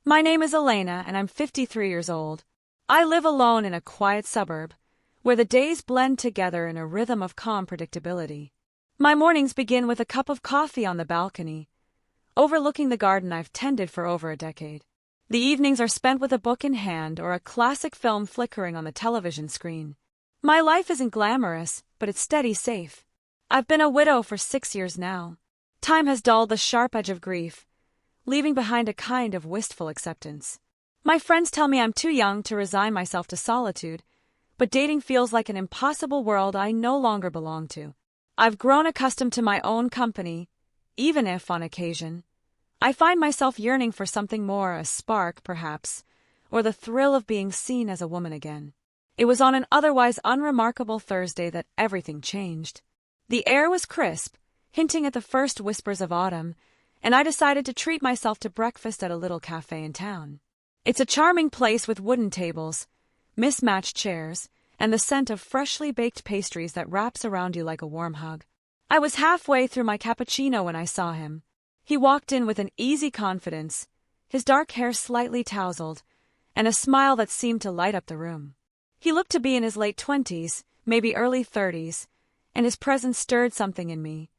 My name is Elena and I'm 53 years old. I live alone in a quiet suburb, where the days blend together in a rhythm of calm predictability. My mornings begin with a cup of coffee on the balcony, overlooking the garden I've tended for over a decade. The evenings are spent with a book in hand or a classic film flickering on the television screen. My life isn't glamorous, but it's steady safe. I've been a widow for 6 years now. Time has dulled the sharp edge of grief, leaving behind a kind of wistful acceptance. My friends tell me I'm too young to resign myself to solitude, but dating feels like an impossible world I no longer belong to. I've grown accustomed to my own company, even if, on occasion, I find myself yearning for something more, a spark, perhaps, or the thrill of being seen as a woman again. It was on an otherwise unremarkable Thursday that everything changed. The air was crisp, hinting at the first whispers of autumn, and I decided to treat myself to breakfast at a little cafe in town. It's a charming place with wooden tables, mismatched chairs, and the scent of freshly baked pastries that wraps around you like a warm hug. I was halfway through my cappuccino when I saw him. He walked in with an easy confidence, his dark hair slightly tousled, and a smile that seemed to light up the room. He looked to be in his late 20s, maybe early 30s, and his presence stirred something in me,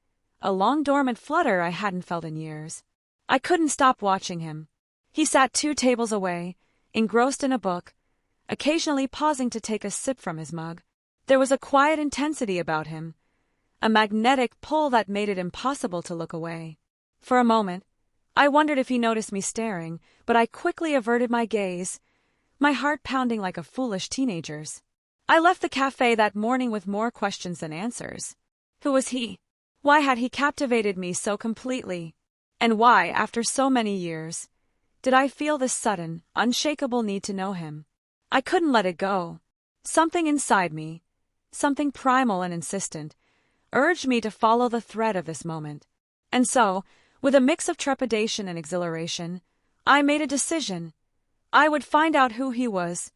a long-dormant flutter I hadn't felt in years. I couldn't stop watching him. He sat 2 tables away, engrossed in a book, occasionally pausing to take a sip from his mug. There was a quiet intensity about him, a magnetic pull that made it impossible to look away. For a moment, I wondered if he noticed me staring, but I quickly averted my gaze, my heart pounding like a foolish teenager's. I left the cafe that morning with more questions than answers. Who was he? Why had he captivated me so completely? And why, after so many years, did I feel this sudden, unshakable need to know him? I couldn't let it go. Something inside me, something primal and insistent, urged me to follow the thread of this moment. And so, with a mix of trepidation and exhilaration, I made a decision. I would find out who he was,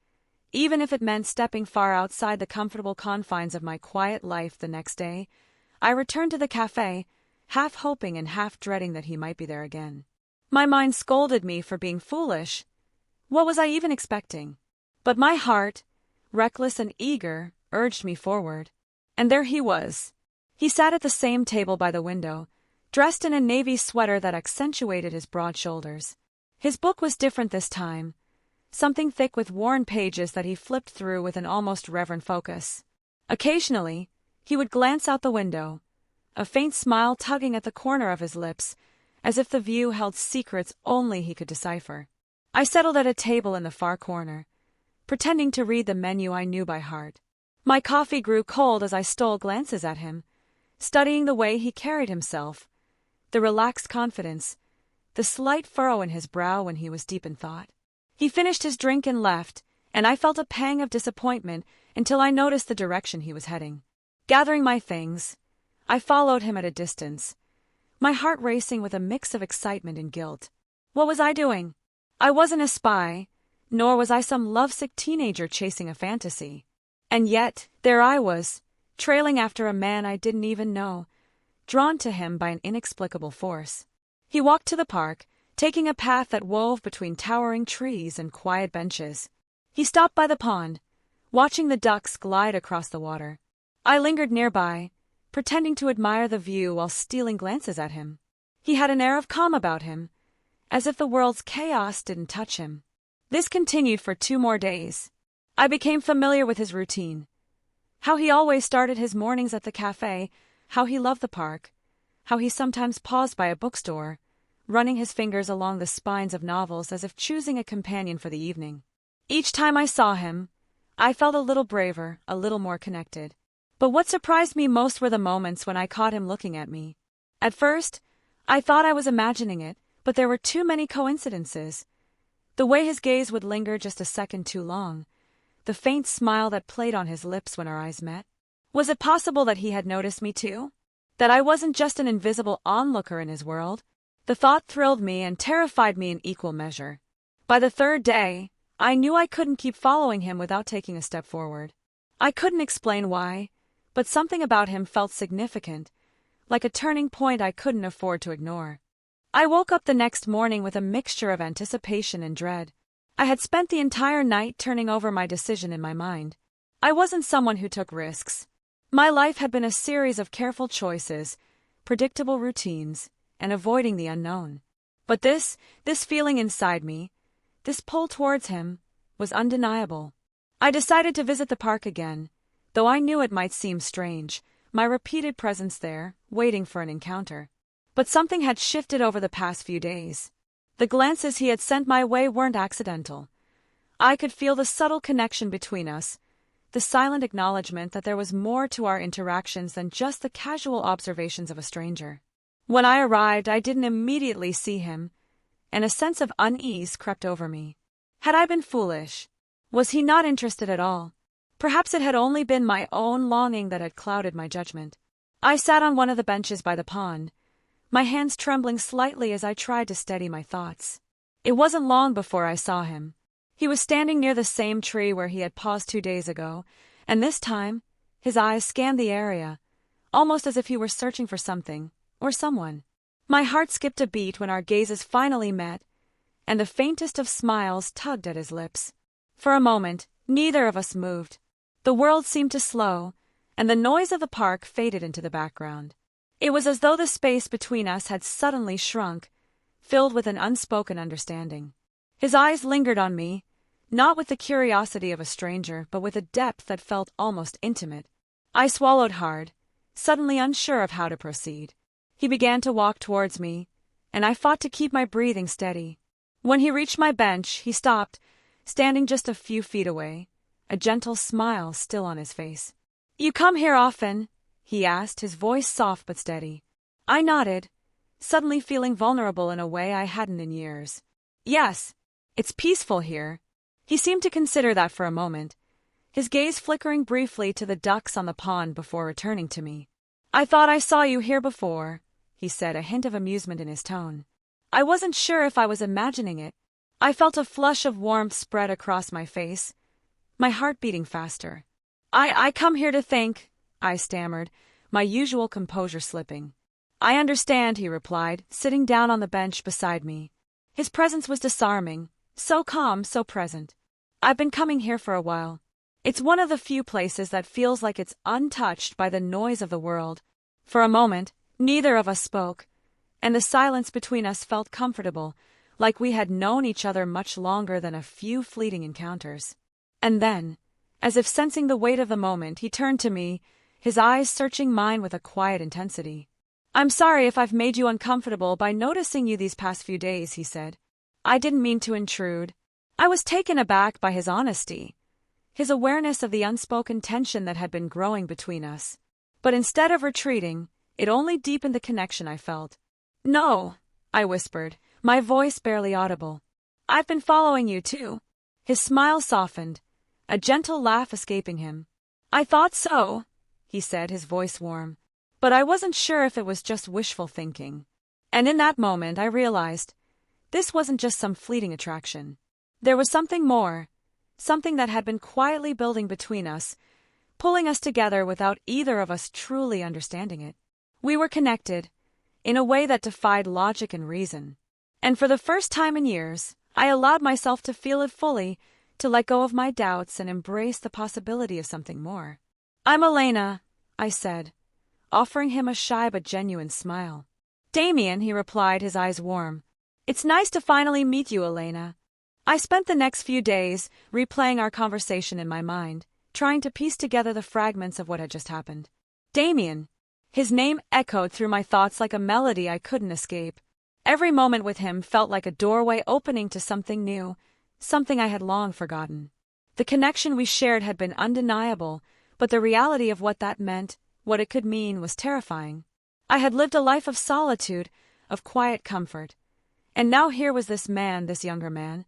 even if it meant stepping far outside the comfortable confines of my quiet life. The next day, I returned to the cafe, half hoping and half dreading that he might be there again. My mind scolded me for being foolish. What was I even expecting? But my heart, reckless and eager, urged me forward. And there he was. He sat at the same table by the window, dressed in a navy sweater that accentuated his broad shoulders. His book was different this time, something thick with worn pages that he flipped through with an almost reverent focus. Occasionally, he would glance out the window, a faint smile tugging at the corner of his lips, as if the view held secrets only he could decipher. I settled at a table in the far corner, pretending to read the menu I knew by heart. My coffee grew cold as I stole glances at him, studying the way he carried himself, the relaxed confidence, the slight furrow in his brow when he was deep in thought. He finished his drink and left, and I felt a pang of disappointment until I noticed the direction he was heading. Gathering my things, I followed him at a distance, my heart racing with a mix of excitement and guilt. What was I doing? I wasn't a spy, nor was I some lovesick teenager chasing a fantasy. And yet, there I was, trailing after a man I didn't even know, drawn to him by an inexplicable force. He walked to the park, taking a path that wove between towering trees and quiet benches. He stopped by the pond, watching the ducks glide across the water. I lingered nearby, pretending to admire the view while stealing glances at him. He had an air of calm about him, as if the world's chaos didn't touch him. This continued for 2 more days. I became familiar with his routine. How he always started his mornings at the cafe, how he loved the park, how he sometimes paused by a bookstore, running his fingers along the spines of novels as if choosing a companion for the evening. Each time I saw him, I felt a little braver, a little more connected. But what surprised me most were the moments when I caught him looking at me. At first, I thought I was imagining it, but there were too many coincidences. The way his gaze would linger just a second too long, the faint smile that played on his lips when our eyes met. Was it possible that he had noticed me too? That I wasn't just an invisible onlooker in his world? The thought thrilled me and terrified me in equal measure. By the 3rd day, I knew I couldn't keep following him without taking a step forward. I couldn't explain why, but something about him felt significant, like a turning point I couldn't afford to ignore. I woke up the next morning with a mixture of anticipation and dread. I had spent the entire night turning over my decision in my mind. I wasn't someone who took risks. My life had been a series of careful choices, predictable routines, and avoiding the unknown. But this feeling inside me, this pull towards him, was undeniable. I decided to visit the park again, though I knew it might seem strange, my repeated presence there, waiting for an encounter. But something had shifted over the past few days. The glances he had sent my way weren't accidental. I could feel the subtle connection between us, the silent acknowledgement that there was more to our interactions than just the casual observations of a stranger. When I arrived, I didn't immediately see him, and a sense of unease crept over me. Had I been foolish? Was he not interested at all? Perhaps it had only been my own longing that had clouded my judgment. I sat on one of the benches by the pond, my hands trembling slightly as I tried to steady my thoughts. It wasn't long before I saw him. He was standing near the same tree where he had paused 2 days ago, and this time, his eyes scanned the area, almost as if he were searching for something, or someone. My heart skipped a beat when our gazes finally met, and the faintest of smiles tugged at his lips. For a moment, neither of us moved. The world seemed to slow, and the noise of the park faded into the background. It was as though the space between us had suddenly shrunk, filled with an unspoken understanding. His eyes lingered on me, not with the curiosity of a stranger, but with a depth that felt almost intimate. I swallowed hard, suddenly unsure of how to proceed. He began to walk towards me, and I fought to keep my breathing steady. When he reached my bench, he stopped, standing just a few feet away, a gentle smile still on his face. "You come here often?" he asked, his voice soft but steady. I nodded, suddenly feeling vulnerable in a way I hadn't in years. "Yes, it's peaceful here." He seemed to consider that for a moment, his gaze flickering briefly to the ducks on the pond before returning to me. "I thought I saw you here before," he said, a hint of amusement in his tone. I wasn't sure if I was imagining it. I felt a flush of warmth spread across my face, my heart beating faster. I come here to think," I stammered, my usual composure slipping. "I understand," he replied, sitting down on the bench beside me. His presence was disarming, so calm, so present. "I've been coming here for a while. It's one of the few places that feels like it's untouched by the noise of the world." For a moment, neither of us spoke, and the silence between us felt comfortable, like we had known each other much longer than a few fleeting encounters. And then, as if sensing the weight of the moment, he turned to me, his eyes searching mine with a quiet intensity. "I'm sorry if I've made you uncomfortable by noticing you these past few days," he said. "I didn't mean to intrude." I was taken aback by his honesty, his awareness of the unspoken tension that had been growing between us. But instead of retreating, it only deepened the connection I felt. "No," I whispered, my voice barely audible. "I've been following you too." His smile softened, a gentle laugh escaping him. "I thought so," he said, his voice warm. But I wasn't sure if it was just wishful thinking. And in that moment I realized, this wasn't just some fleeting attraction. There was something more, something that had been quietly building between us, pulling us together without either of us truly understanding it. We were connected, in a way that defied logic and reason. And for the first time in years, I allowed myself to feel it fully, to let go of my doubts and embrace the possibility of something more. "I'm Elena," I said, offering him a shy but genuine smile. "Damien," he replied, his eyes warm. "It's nice to finally meet you, Elena." I spent the next few days replaying our conversation in my mind, trying to piece together the fragments of what had just happened. Damien. His name echoed through my thoughts like a melody I couldn't escape. Every moment with him felt like a doorway opening to something new, something I had long forgotten. The connection we shared had been undeniable, but the reality of what that meant, what it could mean, was terrifying. I had lived a life of solitude, of quiet comfort. And now here was this man, this younger man,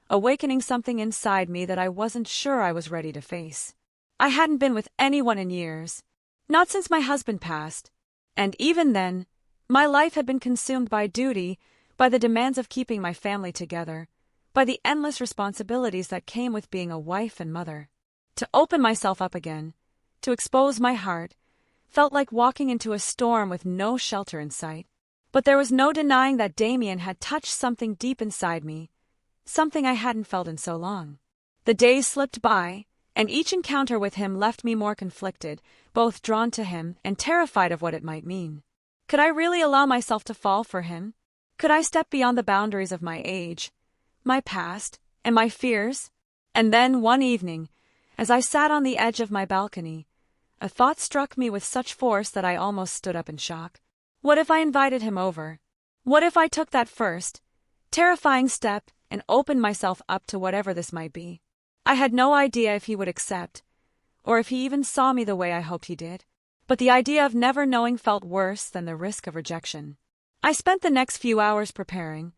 awakening something inside me that I wasn't sure I was ready to face. I hadn't been with anyone in years, not since my husband passed, and even then, my life had been consumed by duty, by the demands of keeping my family together, by the endless responsibilities that came with being a wife and mother. To open myself up again, to expose my heart, felt like walking into a storm with no shelter in sight. But there was no denying that Damien had touched something deep inside me, something I hadn't felt in so long. The days slipped by, and each encounter with him left me more conflicted, both drawn to him and terrified of what it might mean. Could I really allow myself to fall for him? Could I step beyond the boundaries of my age, my past, and my fears? And then, one evening, as I sat on the edge of my balcony, a thought struck me with such force that I almost stood up in shock. What if I invited him over? What if I took that first, terrifying step and opened myself up to whatever this might be? I had no idea if he would accept, or if he even saw me the way I hoped he did. But the idea of never knowing felt worse than the risk of rejection. I spent the next few hours preparing,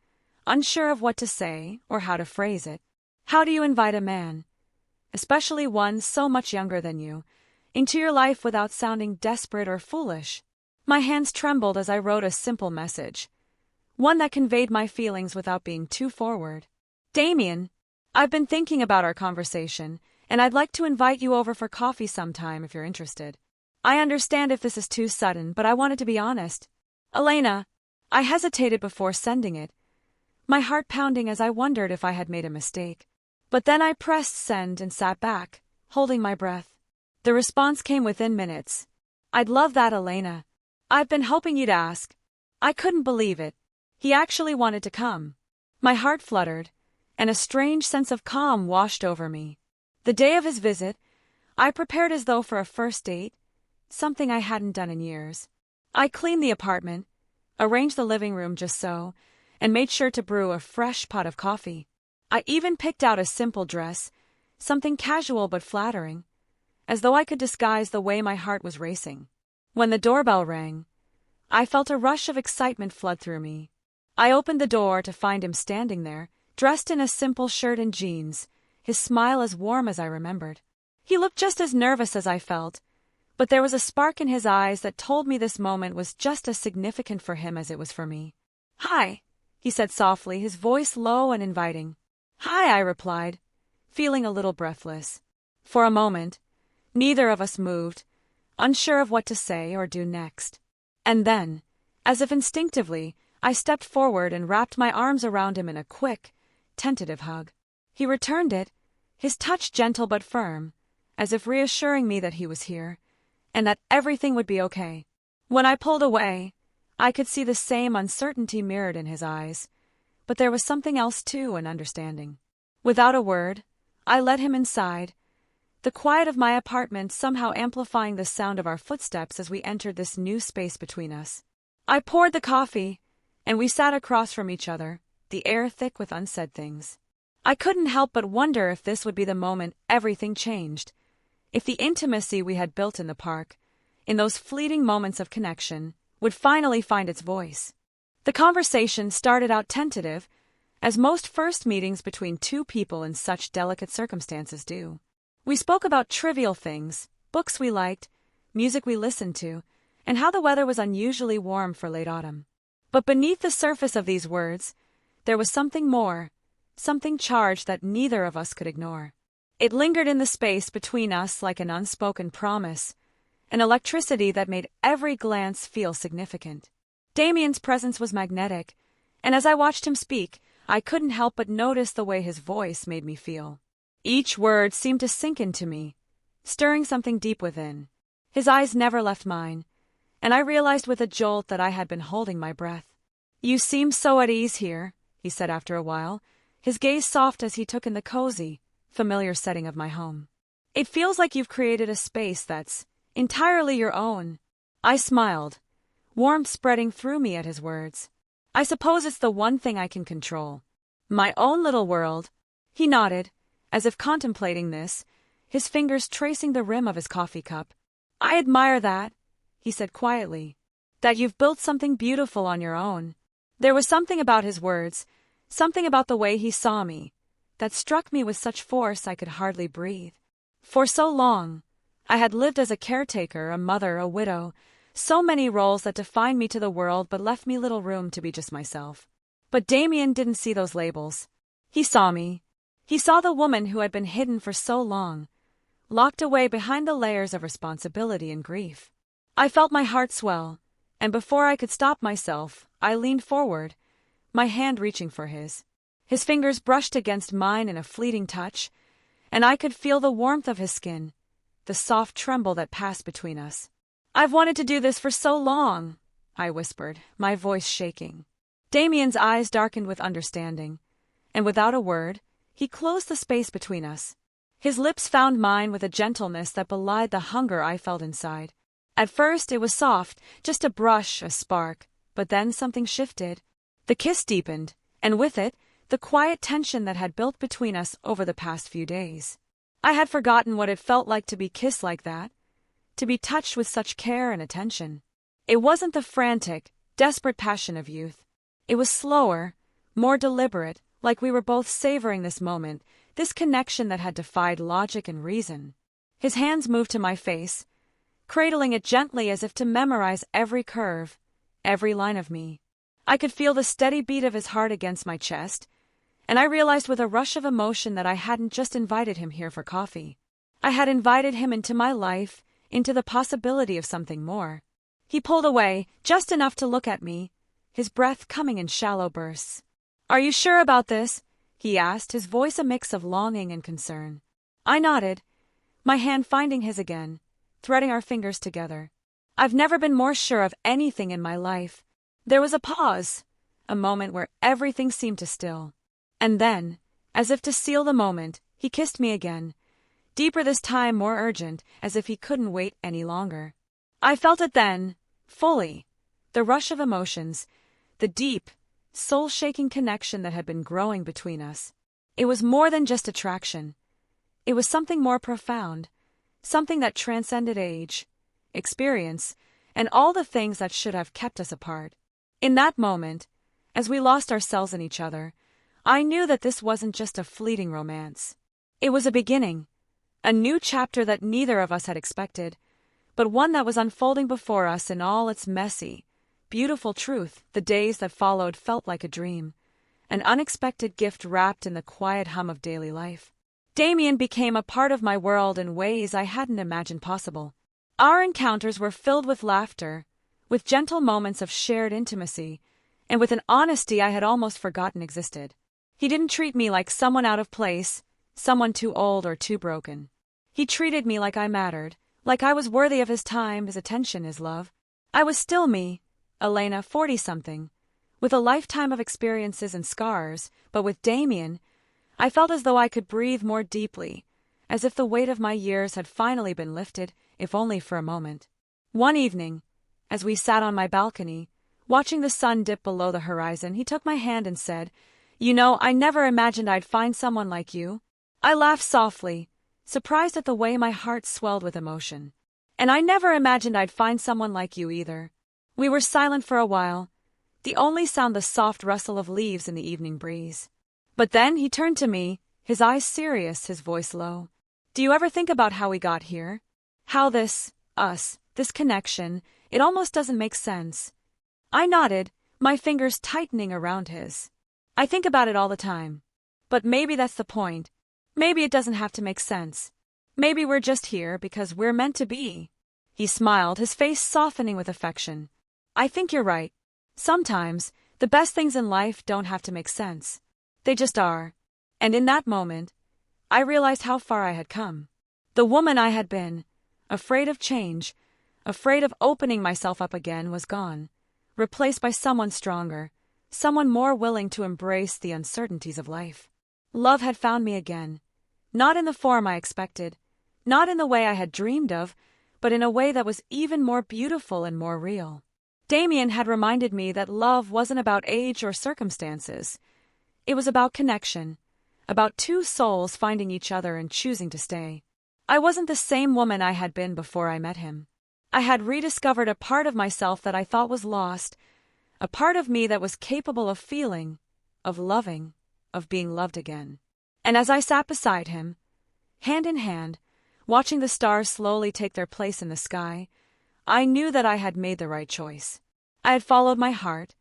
unsure of what to say or how to phrase it. How do you invite a man, especially one so much younger than you, into your life without sounding desperate or foolish? My hands trembled as I wrote a simple message, one that conveyed my feelings without being too forward. Damien, I've been thinking about our conversation, and I'd like to invite you over for coffee sometime if you're interested. I understand if this is too sudden, but I wanted to be honest. Elena, I hesitated before sending it, my heart pounding as I wondered if I had made a mistake. But then I pressed send and sat back, holding my breath. The response came within minutes. I'd love that, Elena. I've been hoping you'd ask. I couldn't believe it. He actually wanted to come. My heart fluttered, and a strange sense of calm washed over me. The day of his visit, I prepared as though for a first date, something I hadn't done in years. I cleaned the apartment, arranged the living room just so, and made sure to brew a fresh pot of coffee. I even picked out a simple dress, something casual but flattering, as though I could disguise the way my heart was racing. When the doorbell rang, I felt a rush of excitement flood through me. I opened the door to find him standing there, dressed in a simple shirt and jeans, his smile as warm as I remembered. He looked just as nervous as I felt, but there was a spark in his eyes that told me this moment was just as significant for him as it was for me. "Hi," he said softly, his voice low and inviting. "Hi," I replied, feeling a little breathless. For a moment, neither of us moved, unsure of what to say or do next. And then, as if instinctively, I stepped forward and wrapped my arms around him in a quick, tentative hug. He returned it, his touch gentle but firm, as if reassuring me that he was here, and that everything would be okay. When I pulled away, I could see the same uncertainty mirrored in his eyes, but there was something else too, an understanding. Without a word, I led him inside, the quiet of my apartment somehow amplifying the sound of our footsteps as we entered this new space between us. I poured the coffee, and we sat across from each other, the air thick with unsaid things. I couldn't help but wonder if this would be the moment everything changed, if the intimacy we had built in the park, in those fleeting moments of connection, would finally find its voice. The conversation started out tentative, as most first meetings between two people in such delicate circumstances do. We spoke about trivial things, books we liked, music we listened to, and how the weather was unusually warm for late autumn. But beneath the surface of these words, there was something more, something charged that neither of us could ignore. It lingered in the space between us like an unspoken promise, an electricity that made every glance feel significant. Damien's presence was magnetic, and as I watched him speak, I couldn't help but notice the way his voice made me feel. Each word seemed to sink into me, stirring something deep within. His eyes never left mine, and I realized with a jolt that I had been holding my breath. "You seem so at ease here," he said after a while, his gaze soft as he took in the cozy, familiar setting of my home. "It feels like you've created a space that's entirely your own." I smiled, warmth spreading through me at his words. "I suppose it's the one thing I can control. My own little world." He nodded, as if contemplating this, his fingers tracing the rim of his coffee cup. "I admire that," he said quietly, "that you've built something beautiful on your own." There was something about his words, something about the way he saw me, that struck me with such force I could hardly breathe. For so long, I had lived as a caretaker, a mother, a widow, so many roles that defined me to the world but left me little room to be just myself. But Damien didn't see those labels. He saw me. He saw the woman who had been hidden for so long, locked away behind the layers of responsibility and grief. I felt my heart swell, and before I could stop myself, I leaned forward, my hand reaching for his. His fingers brushed against mine in a fleeting touch, and I could feel the warmth of his skin, the soft tremble that passed between us. "I've wanted to do this for so long," I whispered, my voice shaking. Damien's eyes darkened with understanding, and without a word, he closed the space between us. His lips found mine with a gentleness that belied the hunger I felt inside. At first it was soft, just a brush, a spark, but then something shifted. The kiss deepened, and with it, the quiet tension that had built between us over the past few days. I had forgotten what it felt like to be kissed like that, to be touched with such care and attention. It wasn't the frantic, desperate passion of youth. It was slower, more deliberate, like we were both savoring this moment, this connection that had defied logic and reason. His hands moved to my face, cradling it gently as if to memorize every curve, every line of me. I could feel the steady beat of his heart against my chest, and I realized with a rush of emotion that I hadn't just invited him here for coffee. I had invited him into my life, into the possibility of something more. He pulled away, just enough to look at me, his breath coming in shallow bursts. "Are you sure about this?" he asked, his voice a mix of longing and concern. I nodded, my hand finding his again, threading our fingers together. I've never been more sure of anything in my life. There was a pause, a moment where everything seemed to still. And then, as if to seal the moment, he kissed me again, deeper this time, more urgent, as if he couldn't wait any longer. I felt it then, fully, the rush of emotions, the deep, soul-shaking connection that had been growing between us. It was more than just attraction. It was something more profound, something that transcended age, experience, and all the things that should have kept us apart. In that moment, as we lost ourselves in each other, I knew that this wasn't just a fleeting romance. It was a beginning, a new chapter that neither of us had expected, but one that was unfolding before us in all its messy, beautiful truth. The days that followed felt like a dream, an unexpected gift wrapped in the quiet hum of daily life. Damien became a part of my world in ways I hadn't imagined possible. Our encounters were filled with laughter, with gentle moments of shared intimacy, and with an honesty I had almost forgotten existed. He didn't treat me like someone out of place, someone too old or too broken. He treated me like I mattered, like I was worthy of his time, his attention, his love. I was still me, Elena, 40-something, with a lifetime of experiences and scars, but with Damien, I felt as though I could breathe more deeply, as if the weight of my years had finally been lifted, if only for a moment. One evening, as we sat on my balcony, watching the sun dip below the horizon, he took my hand and said, "You know, I never imagined I'd find someone like you." I laughed softly, surprised at the way my heart swelled with emotion. "And I never imagined I'd find someone like you either." We were silent for a while, the only sound the soft rustle of leaves in the evening breeze. But then he turned to me, his eyes serious, his voice low. "Do you ever think about how we got here? How this connection, it almost doesn't make sense." I nodded, my fingers tightening around his. "I think about it all the time. But maybe that's the point. Maybe it doesn't have to make sense. Maybe we're just here because we're meant to be." He smiled, his face softening with affection. "I think you're right. Sometimes, the best things in life don't have to make sense. They just are." And in that moment, I realized how far I had come. The woman I had been, afraid of change, afraid of opening myself up again, was gone, replaced by someone stronger, someone more willing to embrace the uncertainties of life. Love had found me again, not in the form I expected, not in the way I had dreamed of, but in a way that was even more beautiful and more real. Damien had reminded me that love wasn't about age or circumstances. It was about connection, about two souls finding each other and choosing to stay. I wasn't the same woman I had been before I met him. I had rediscovered a part of myself that I thought was lost, a part of me that was capable of feeling, of loving, of being loved again. And as I sat beside him, hand in hand, watching the stars slowly take their place in the sky, I knew that I had made the right choice. I had followed my heart,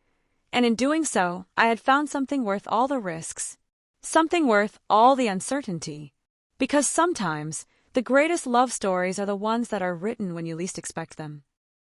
and in doing so, I had found something worth all the risks, something worth all the uncertainty. Because sometimes, the greatest love stories are the ones that are written when you least expect them.